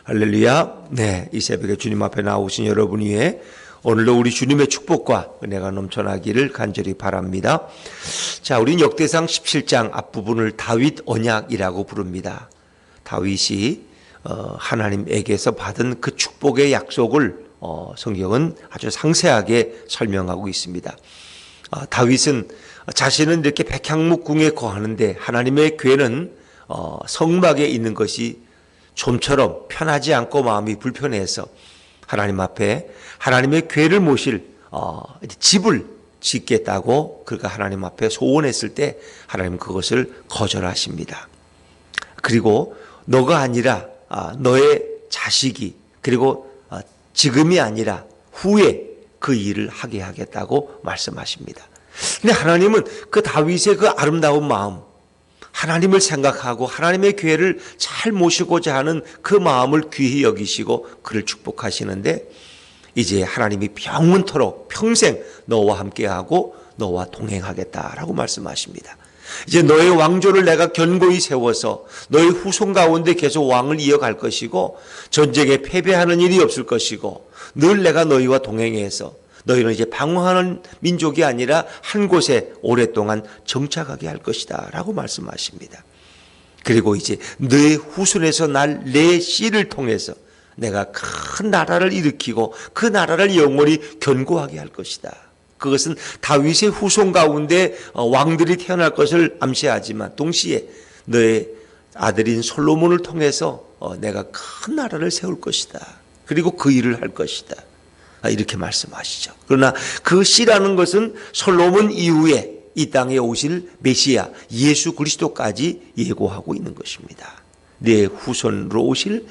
할렐루야. 네, 이 새벽에 주님 앞에 나오신 여러분 위해 오늘도 우리 주님의 축복과 은혜가 넘쳐나기를 간절히 바랍니다. 자, 우린 역대상 17장 앞부분을 다윗 언약이라고 부릅니다. 다윗이 하나님에게서 받은 그 축복의 약속을 성경은 아주 상세하게 설명하고 있습니다. 다윗은 자신은 이렇게 백향목궁에 거하는데 하나님의 궤는 성막에 있는 것이 좀처럼 편하지 않고 마음이 불편해서 하나님 앞에 하나님의 궤를 모실 집을 짓겠다고 그가 하나님 앞에 소원했을 때 하나님 그것을 거절하십니다. 그리고 너가 아니라 너의 자식이 그리고 지금이 아니라 후에 그 일을 하게 하겠다고 말씀하십니다. 근데 하나님은 그 다윗의 그 아름다운 마음, 하나님을 생각하고 하나님의 궤를 잘 모시고자 하는 그 마음을 귀히 여기시고 그를 축복하시는데 이제 하나님이 영원토록 평생 너와 함께하고 너와 동행하겠다라고 말씀하십니다. 이제 너의 왕조를 내가 견고히 세워서 너의 후손 가운데 계속 왕을 이어갈 것이고 전쟁에 패배하는 일이 없을 것이고 늘 내가 너희와 동행해서 너희는 이제 방황하는 민족이 아니라 한 곳에 오랫동안 정착하게 할 것이다 라고 말씀하십니다. 그리고 이제 너의 후손에서 날 내 씨를 통해서 내가 큰 나라를 일으키고 그 나라를 영원히 견고하게 할 것이다. 그것은 다윗의 후손 가운데 왕들이 태어날 것을 암시하지만 동시에 너의 아들인 솔로몬을 통해서 내가 큰 나라를 세울 것이다. 그리고 그 일을 할 것이다. 이렇게 말씀하시죠. 그러나 그 씨라는 것은 솔로몬 이후에 이 땅에 오실 메시아 예수 그리스도까지 예고하고 있는 것입니다. 내 후손으로 오실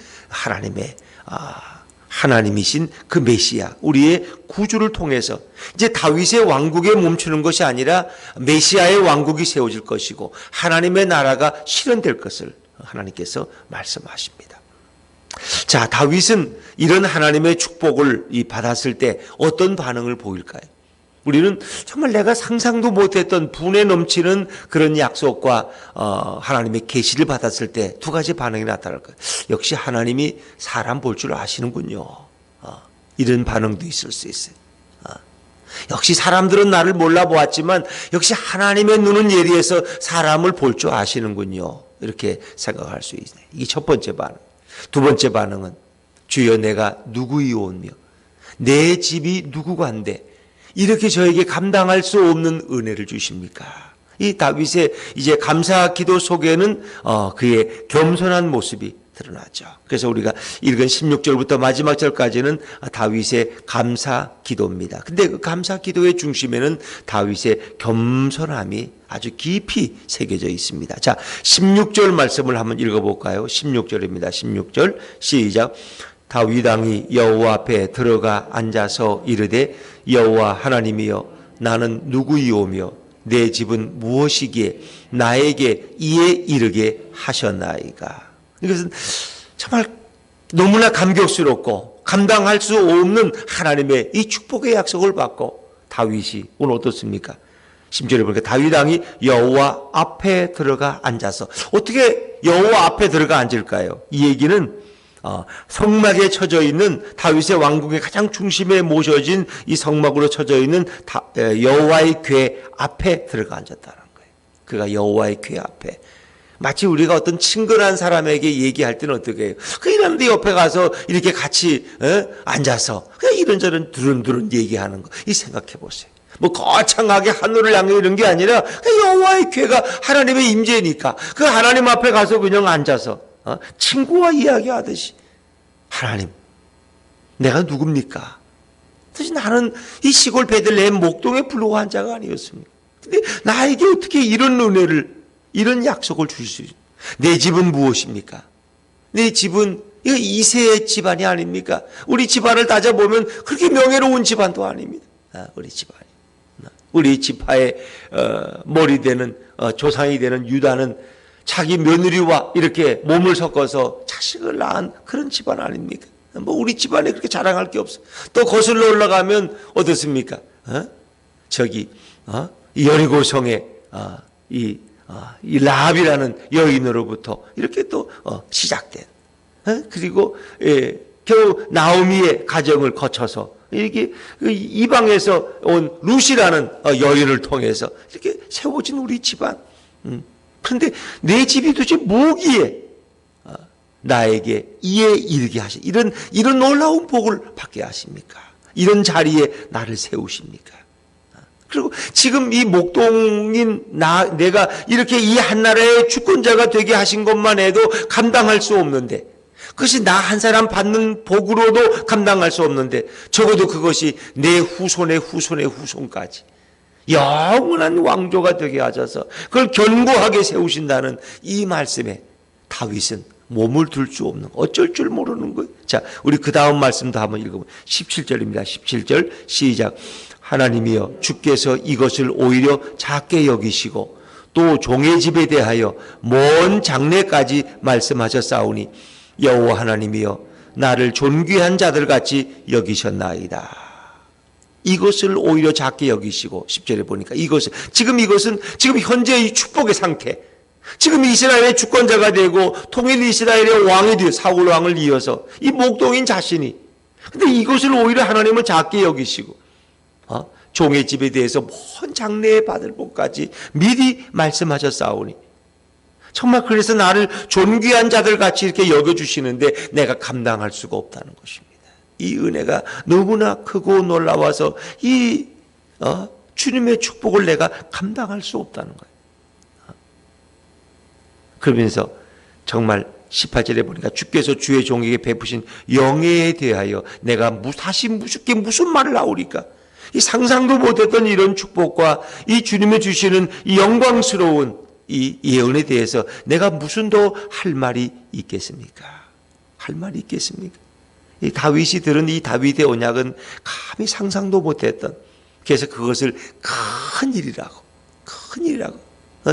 하나님이신 그 메시아 우리의 구주를 통해서 이제 다윗의 왕국에 멈추는 것이 아니라 메시아의 왕국이 세워질 것이고 하나님의 나라가 실현될 것을 하나님께서 말씀하십니다. 자, 다윗은 이런 하나님의 축복을 받았을 때 어떤 반응을 보일까요? 우리는 정말 내가 상상도 못했던 분에 넘치는 그런 약속과 하나님의 계시를 받았을 때 두 가지 반응이 나타날 거예요. 역시 하나님이 사람 볼 줄 아시는군요. 이런 반응도 있을 수 있어요. 역시 사람들은 나를 몰라보았지만 역시 하나님의 눈은 예리해서 사람을 볼 줄 아시는군요. 이렇게 생각할 수 있어요. 이게 첫 번째 반응. 두 번째 반응은 주여 내가 누구이오며 내 집이 누구간데 이렇게 저에게 감당할 수 없는 은혜를 주십니까? 이 다윗의 이제 감사 기도 속에는 그의 겸손한 모습이 드러나죠. 그래서 우리가 읽은 16절부터 마지막 절까지는 다윗의 감사 기도입니다. 근데 그 감사 기도의 중심에는 다윗의 겸손함이 아주 깊이 새겨져 있습니다. 자, 16절 말씀을 한번 읽어볼까요? 16절입니다. 16절 시작. 다윗 왕이 여호와 앞에 들어가 앉아서 이르되 여호와 하나님이여 나는 누구이오며 내 집은 무엇이기에 나에게 이에 이르게 하셨나이까. 이것은 정말 너무나 감격스럽고 감당할 수 없는 하나님의 이 축복의 약속을 받고 다윗이 오늘 어떻습니까? 10절에 보니까 다윗 왕이 여호와 앞에 들어가 앉아서 어떻게 여호와 앞에 들어가 앉을까요? 이 얘기는 성막에 쳐져 있는 다윗의 왕국의 가장 중심에 모셔진 이 성막으로 쳐져 있는 여호와의 궤 앞에 들어가 앉았다는 거예요. 그가 여호와의 궤 앞에 마치 우리가 어떤 친근한 사람에게 얘기할 때는 어떻게 해요? 이런데 옆에 가서 이렇게 같이 앉아서 그냥 이런저런 두런두런 얘기하는 거. 이 생각해 보세요. 뭐 거창하게 하늘을 향해 이런 게 아니라 여호와의 궤가 하나님의 임재니까 그 하나님 앞에 가서 그냥 앉아서 친구와 이야기하듯이 하나님 내가 누굽니까? 사실 나는 이 시골 베들레헴 목동에 불러간 자가 아니었습니까? 근데 나에게 어떻게 이런 은혜를 이런 약속을 줄 수 있어요? 내 집은 무엇입니까? 내 집은 이거 이세의 집안이 아닙니까? 우리 집안을 따져보면 그렇게 명예로운 집안도 아닙니다. 우리 집안이. 우리 지파의 머리 되는 조상이 되는 유다는 자기 며느리와 이렇게 몸을 섞어서 자식을 낳은 그런 집안 아닙니까? 뭐 우리 집안에 그렇게 자랑할 게 없어. 또 거슬러 올라가면 어떻습니까? 여리고성에 이 라합이라는 여인으로부터 이렇게 또 시작된 그리고 겨우 나오미의 가정을 거쳐서 이렇게 이방에서 온 룻이라는 여인을 통해서 이렇게 세워진 우리 집안. 그런데 내 집이 도대체 뭐기에 나에게 이에 이르게 하시 이런 놀라운 복을 받게 하십니까? 이런 자리에 나를 세우십니까? 그리고 지금 이 목동인 내가 이렇게 이 한나라의 주권자가 되게 하신 것만 해도 감당할 수 없는데, 그것이 나 한 사람 받는 복으로도 감당할 수 없는데, 적어도 그것이 내 후손의 후손의 후손까지 영원한 왕조가 되게 하셔서 그걸 견고하게 세우신다는 이 말씀에 다윗은 몸을 둘 수 없는, 어쩔 줄 모르는 거예요. 자, 우리 그 다음 말씀도 한번 읽어보면 17절입니다. 17절 시작. 하나님이여, 주께서 이것을 오히려 작게 여기시고 또 종의 집에 대하여 먼 장래까지 말씀하셨사오니 여호와 하나님이여, 나를 존귀한 자들같이 여기셨나이다. 이것을 오히려 작게 여기시고, 10절에 보니까 이것은 지금 현재의 축복의 상태, 지금 이스라엘의 주권자가 되고 통일 이스라엘의 왕이 되어 사울 왕을 이어서 이 목동인 자신이, 근데 이것을 오히려 하나님은 작게 여기시고 종의 집에 대해서 먼 장래에 받을 복까지 미리 말씀하셨사오니, 정말 그래서 나를 존귀한 자들같이 이렇게 여겨주시는데 내가 감당할 수가 없다는 것입니다. 이 은혜가 너무나 크고 놀라워서 이 주님의 축복을 내가 감당할 수 없다는 거예요. 그러면서 정말 18절에 보니까 주께서 주의 종에게 베푸신 영예에 대하여 내가 다시 무슨 말을 나오리까? 이 상상도 못했던 이런 축복과 이 주님이 주시는 이 영광스러운 이 예언에 대해서 내가 무슨 더 할 말이 있겠습니까? 할 말이 있겠습니까? 이 다윗이 들은 이 다윗의 언약은 감히 상상도 못했던, 그래서 그것을 큰 일이라고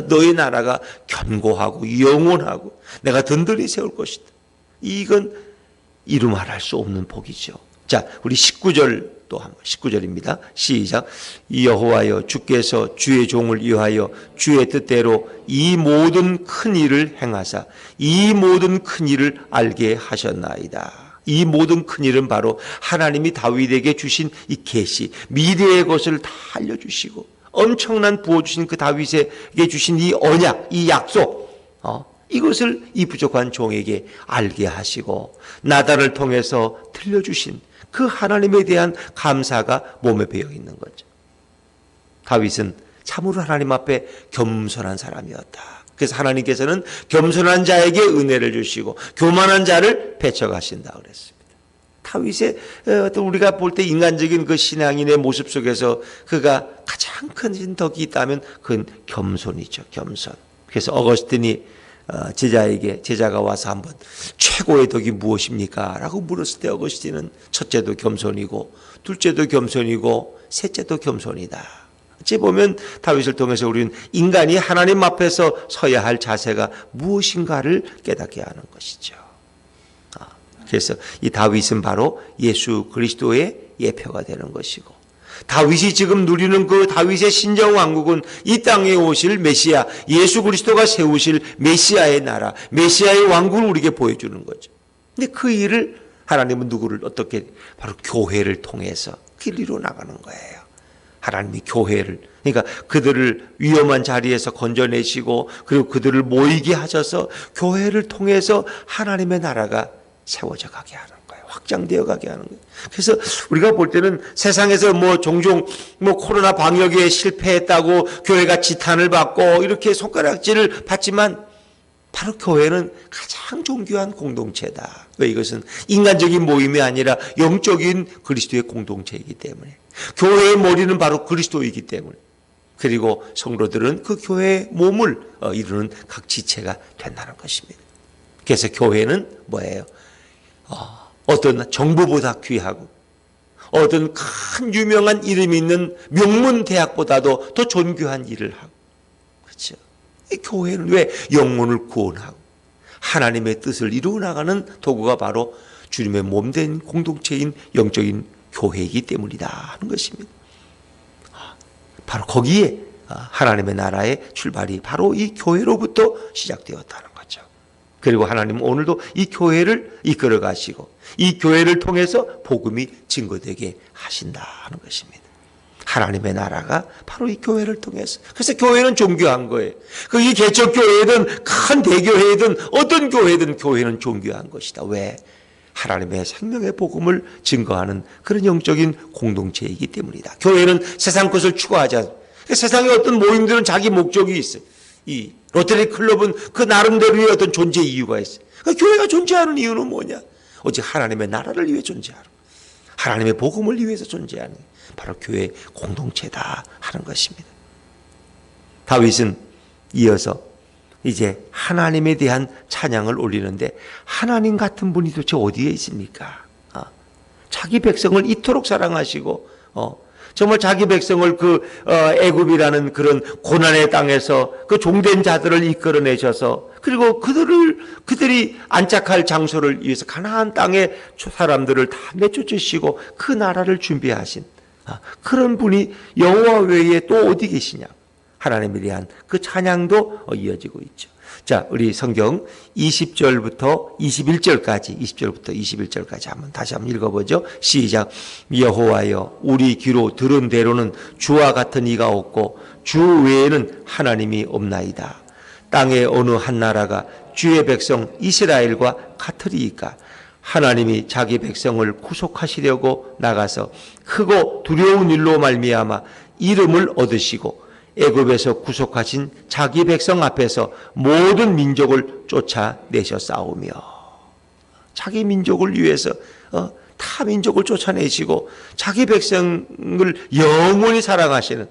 너의 나라가 견고하고 영원하고 내가 든든히 세울 것이다. 이건 이루 말할 수 없는 복이죠. 자, 우리 19절 또 한번 19절입니다. 시작. 여호와여, 주께서 주의 종을 위하여 주의 뜻대로 이 모든 큰 일을 행하사 이 모든 큰 일을 알게 하셨나이다. 이 모든 큰 일은 바로 하나님이 다윗에게 주신 이 계시, 미래의 것을 다 알려주시고 엄청난 부어주신 그 다윗에게 주신 이 언약, 이 약속, 이것을 이 부족한 종에게 알게 하시고 나단을 통해서 들려주신 그 하나님에 대한 감사가 몸에 배어 있는 거죠. 다윗은 참으로 하나님 앞에 겸손한 사람이었다. 그래서 하나님께서는 겸손한 자에게 은혜를 주시고 교만한 자를 배척하신다 그랬습니다. 다윗의 우리가 볼 때 인간적인 그 신앙인의 모습 속에서 그가 가장 큰 덕이 있다면 그건 겸손이죠. 겸손. 그래서 어거스틴이 제자가 와서 한번 최고의 덕이 무엇입니까? 라고 물었을 때 어거스틴은 첫째도 겸손이고 둘째도 겸손이고 셋째도 겸손이다. 어찌 보면 다윗을 통해서 우리는 인간이 하나님 앞에서 서야 할 자세가 무엇인가를 깨닫게 하는 것이죠. 그래서 이 다윗은 바로 예수 그리스도의 예표가 되는 것이고, 다윗이 지금 누리는 그 다윗의 신정왕국은 이 땅에 오실 메시아 예수 그리스도가 세우실 메시아의 나라, 메시아의 왕국을 우리에게 보여주는 거죠. 근데 그 일을 하나님은 누구를 어떻게, 바로 교회를 통해서 그 이루어 나가는 거예요. 하나님이 교회를, 그러니까 그들을 위험한 자리에서 건져내시고 그리고 그들을 모이게 하셔서 교회를 통해서 하나님의 나라가 세워져 가게 하는 거예요. 확장되어 가게 하는 거예요. 그래서 우리가 볼 때는 세상에서 종종 코로나 방역에 실패했다고 교회가 지탄을 받고 이렇게 손가락질을 받지만 바로 교회는 가장 존귀한 공동체다. 왜? 이것은 인간적인 모임이 아니라 영적인 그리스도의 공동체이기 때문에, 교회의 머리는 바로 그리스도이기 때문에, 그리고 성도들은 그 교회의 몸을 이루는 각 지체가 된다는 것입니다. 그래서 교회는 뭐예요? 어떤 정부보다 귀하고 어떤 큰 유명한 이름이 있는 명문 대학보다도 더 존귀한 일을 하고, 그렇죠? 이 교회는 왜? 영혼을 구원하고 하나님의 뜻을 이루어 나가는 도구가 바로 주님의 몸된 공동체인 영적인 교회이기 때문이다 하는 것입니다. 바로 거기에 하나님의 나라의 출발이 바로 이 교회로부터 시작되었다는 거죠. 그리고 하나님은 오늘도 이 교회를 이끌어 가시고 이 교회를 통해서 복음이 증거되게 하신다는 것입니다. 하나님의 나라가 바로 이 교회를 통해서. 그래서 교회는 존귀한 거예요. 그게 개척교회든 큰 대교회든 어떤 교회든 교회는 존귀한 것이다. 왜? 하나님의 생명의 복음을 증거하는 그런 영적인 공동체이기 때문이다. 교회는 세상 것을 추구하지 않습니다. 세상의 어떤 모임들은 자기 목적이 있어요. 이 로터리 클럽은 그 나름대로의 어떤 존재 이유가 있어요. 교회가 존재하는 이유는 뭐냐? 오직 하나님의 나라를 위해 존재하는, 하나님의 복음을 위해서 존재하는 바로 교회 공동체다 하는 것입니다. 다윗은 이어서 이제 하나님에 대한 찬양을 올리는데, 하나님 같은 분이 도대체 어디에 있습니까? 자기 백성을 이토록 사랑하시고 정말 자기 백성을 애굽이라는 그런 고난의 땅에서 그 종된 자들을 이끌어내셔서, 그리고 그들이 안착할 장소를 위해서 가나안 땅의 사람들을 다 내쫓으시고 그 나라를 준비하신 그런 분이 여호와 외에 또 어디 계시냐? 하나님에 대한 그 찬양도 이어지고 있죠. 자, 우리 성경 20절부터 21절까지, 20절부터 21절까지 다시 한번 읽어보죠. 시작. 여호와여, 우리 귀로 들은 대로는 주와 같은 이가 없고 주 외에는 하나님이 없나이다. 땅의 어느 한 나라가 주의 백성 이스라엘과 같으리이까? 하나님이 자기 백성을 구속하시려고 나가서 크고 두려운 일로 말미암아 이름을 얻으시고 애굽에서 구속하신 자기 백성 앞에서 모든 민족을 쫓아내셨사오며, 자기 민족을 위해서 타 민족을 쫓아내시고 자기 백성을 영원히 사랑하시는,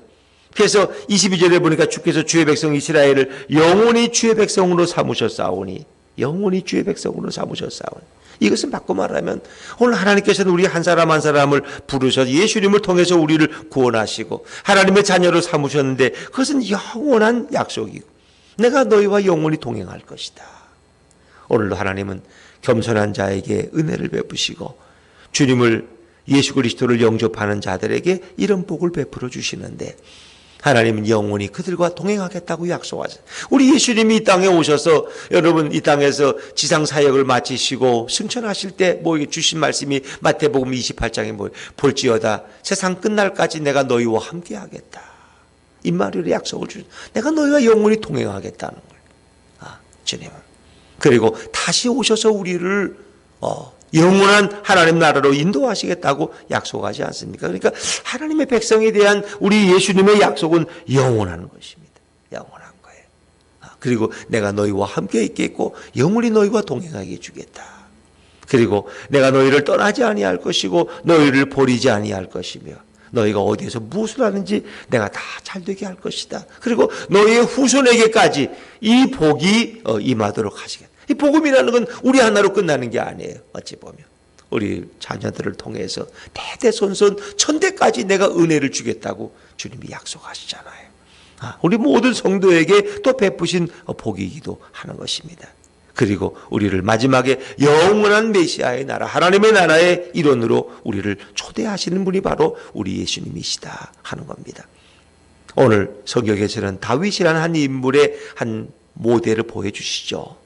그래서 22절에 보니까 주께서 주의 백성 이스라엘을 영원히 주의 백성으로 삼으셨사오니, 영원히 주의 백성으로 삼으셨사오니. 이것은 바꿔 말하면 오늘 하나님께서는 우리 한 사람 한 사람을 부르셔서 예수님을 통해서 우리를 구원하시고 하나님의 자녀로 삼으셨는데, 그것은 영원한 약속이고 내가 너희와 영원히 동행할 것이다. 오늘도 하나님은 겸손한 자에게 은혜를 베푸시고 주님을, 예수 그리스도를 영접하는 자들에게 이런 복을 베풀어 주시는데, 하나님은 영원히 그들과 동행하겠다고 약속하셨어요. 우리 예수님이 이 땅에 오셔서, 여러분 이 땅에서 지상 사역을 마치시고 승천하실 때 주신 말씀이 마태복음 28장에 볼지어다 세상 끝날까지 내가 너희와 함께 하겠다. 임마누엘의 약속을 주신, 내가 너희와 영원히 동행하겠다는 거예요. 주님은. 그리고 다시 오셔서 우리를 영원한 하나님 나라로 인도하시겠다고 약속하지 않습니까? 그러니까 하나님의 백성에 대한 우리 예수님의 약속은 영원한 것입니다. 영원한 거예요. 그리고 내가 너희와 함께 있겠고 영원히 너희와 동행하게 해주겠다. 그리고 내가 너희를 떠나지 아니할 것이고 너희를 버리지 아니할 것이며 너희가 어디에서 무엇을 하는지 내가 다 잘되게 할 것이다. 그리고 너희의 후손에게까지 이 복이 임하도록 하시겠다. 이 복음이라는 건 우리 하나로 끝나는 게 아니에요. 어찌 보면 우리 자녀들을 통해서 대대손손 천대까지 내가 은혜를 주겠다고 주님이 약속하시잖아요. 우리 모든 성도에게 또 베푸신 복이기도 하는 것입니다. 그리고 우리를 마지막에 영원한 메시아의 나라, 하나님의 나라의 일원으로 우리를 초대하시는 분이 바로 우리 예수님이시다 하는 겁니다. 오늘 성경에서는 다윗이라는 한 인물의 한 모델을 보여주시죠.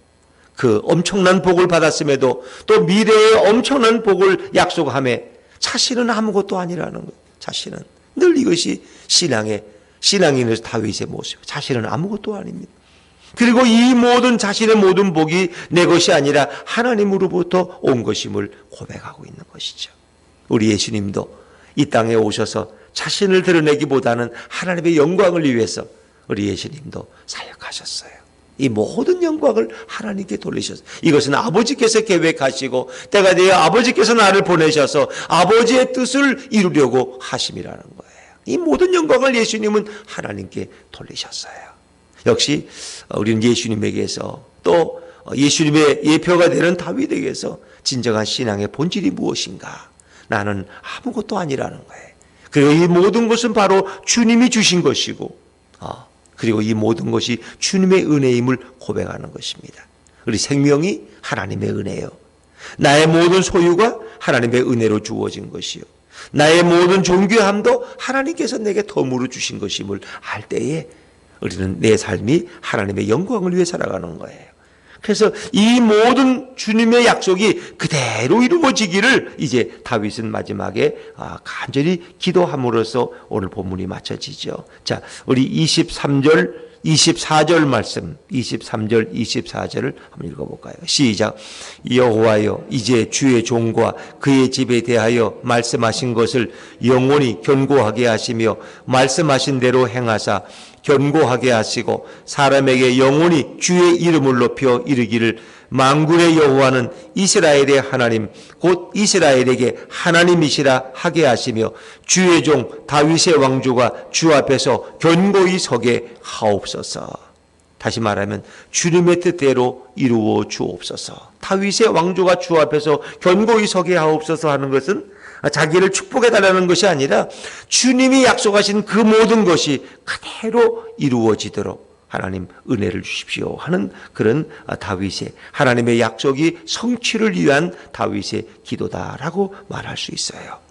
그 엄청난 복을 받았음에도 또 미래의 엄청난 복을 약속하며 자신은 아무것도 아니라는 거예요. 자신은 늘 이것이 신앙인에서 다윗의 모습. 자신은 아무것도 아닙니다. 그리고 이 모든 자신의 모든 복이 내 것이 아니라 하나님으로부터 온 것임을 고백하고 있는 것이죠. 우리 예수님도 이 땅에 오셔서 자신을 드러내기보다는 하나님의 영광을 위해서 우리 예수님도 사역하셨어요. 이 모든 영광을 하나님께 돌리셨어요. 이것은 아버지께서 계획하시고 때가 되어 아버지께서 나를 보내셔서 아버지의 뜻을 이루려고 하심이라는 거예요. 이 모든 영광을 예수님은 하나님께 돌리셨어요. 역시 우리는 예수님에게서 또 예수님의 예표가 되는 다윗에게서 진정한 신앙의 본질이 무엇인가? 나는 아무것도 아니라는 거예요. 그리고 이 모든 것은 바로 주님이 주신 것이고 그리고 이 모든 것이 주님의 은혜임을 고백하는 것입니다. 우리 생명이 하나님의 은혜요. 나의 모든 소유가 하나님의 은혜로 주어진 것이요. 나의 모든 존귀함도 하나님께서 내게 덤으로 주신 것임을 알 때에 우리는 내 삶이 하나님의 영광을 위해 살아가는 거예요. 그래서 이 모든 주님의 약속이 그대로 이루어지기를 이제 다윗은 마지막에 간절히 기도함으로써 오늘 본문이 마쳐지죠. 자, 우리 23절 24절 말씀, 23절, 24절을 한번 읽어볼까요? 시작. 여호와여, 이제 주의 종과 그의 집에 대하여 말씀하신 것을 영원히 견고하게 하시며 말씀하신 대로 행하사 견고하게 하시고 사람에게 영원히 주의 이름을 높여 이르기를 만군의 여호와는 이스라엘의 하나님 곧 이스라엘에게 하나님이시라 하게 하시며 주의 종 다윗의 왕조가 주 앞에서 견고히 서게 하옵소서. 다시 말하면 주님의 뜻대로 이루어 주옵소서. 다윗의 왕조가 주 앞에서 견고히 서게 하옵소서 하는 것은 자기를 축복해달라는 것이 아니라 주님이 약속하신 그 모든 것이 그대로 이루어지도록 하나님 은혜를 주십시오 하는 그런 다윗의 하나님의 약속이 성취를 위한 다윗의 기도다라고 말할 수 있어요.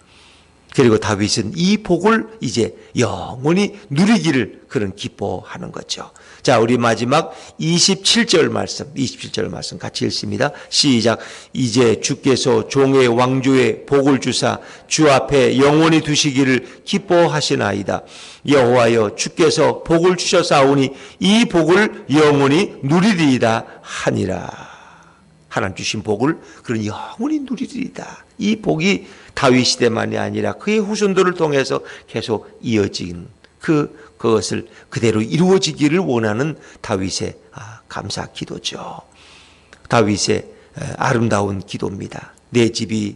그리고 다윗은 이 복을 이제 영원히 누리기를 그런 기뻐하는 거죠. 자, 우리 마지막 27절 말씀 같이 읽습니다. 시작. 이제 주께서 종의 왕조에 복을 주사 주 앞에 영원히 두시기를 기뻐하시나이다. 여호와여, 주께서 복을 주셨사오니 이 복을 영원히 누리리이다 하니라. 하나님 주신 복을 그런 영원히 누리리이다. 이 복이 다윗 시대만이 아니라 그의 후손들을 통해서 계속 이어진 그것을 그대로 이루어지기를 원하는 다윗의 감사 기도죠. 다윗의 아름다운 기도입니다. 내 집이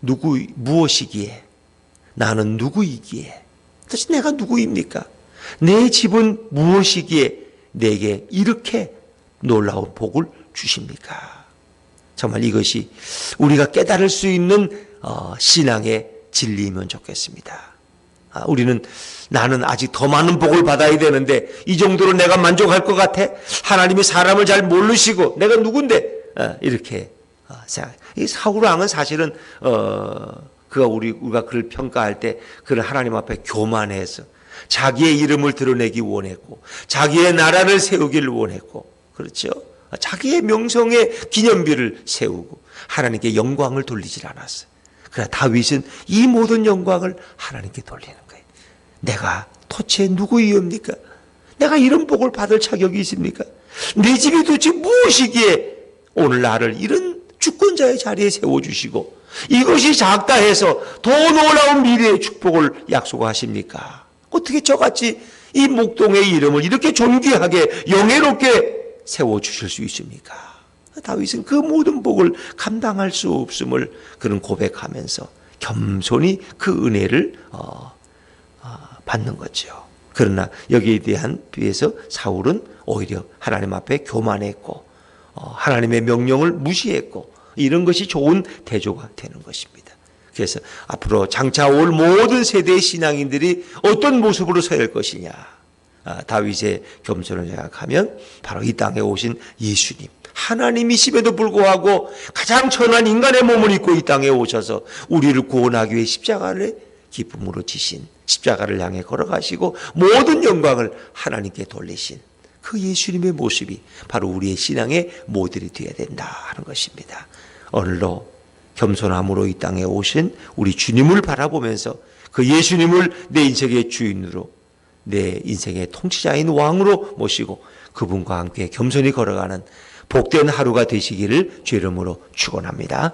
무엇이기에 나는 누구이기에 도대체 내가 누구입니까? 내 집은 무엇이기에 내게 이렇게 놀라운 복을 주십니까? 정말 이것이 우리가 깨달을 수 있는 신앙의 진리이면 좋겠습니다. 우리는 나는 아직 더 많은 복을 받아야 되는데 이 정도로 내가 만족할 것 같아? 하나님이 사람을 잘 모르시고 내가 누군데? 이렇게 생각. 이 사울 왕은 사실은 우리가 그를 평가할 때 그를 하나님 앞에 교만해서 자기의 이름을 드러내기 원했고 자기의 나라를 세우기를 원했고 그렇죠? 자기의 명성의 기념비를 세우고 하나님께 영광을 돌리질 않았어요. 그러나 다윗은 이 모든 영광을 하나님께 돌리는 거예요. 내가 도대체 누구이옵니까? 내가 이런 복을 받을 자격이 있습니까? 내 집이 도대체 무엇이기에 오늘 나를 이런 주권자의 자리에 세워주시고 이것이 작다 해서 더 놀라운 미래의 축복을 약속하십니까? 어떻게 저같이 이 목동의 이름을 이렇게 존귀하게 영예롭게 세워주실 수 있습니까? 다윗은 그 모든 복을 감당할 수 없음을 그런 고백하면서 겸손히 그 은혜를 받는 거죠. 그러나 여기에 대한 비해서 사울은 오히려 하나님 앞에 교만했고 하나님의 명령을 무시했고 이런 것이 좋은 대조가 되는 것입니다. 그래서 앞으로 장차 올 모든 세대의 신앙인들이 어떤 모습으로 서야 할 것이냐. 다윗의 겸손을 생각하면 바로 이 땅에 오신 예수님. 하나님이심에도 불구하고 가장 천한 인간의 몸을 입고 이 땅에 오셔서 우리를 구원하기 위해 십자가를 기쁨으로 지신 십자가를 향해 걸어가시고 모든 영광을 하나님께 돌리신 그 예수님의 모습이 바로 우리의 신앙의 모델이 되어야 된다 하는 것입니다. 오늘도 겸손함으로 이 땅에 오신 우리 주님을 바라보면서 그 예수님을 내 인생의 주인으로 내 인생의 통치자인 왕으로 모시고 그분과 함께 겸손히 걸어가는 복된 하루가 되시기를 주의 이름으로 축원합니다.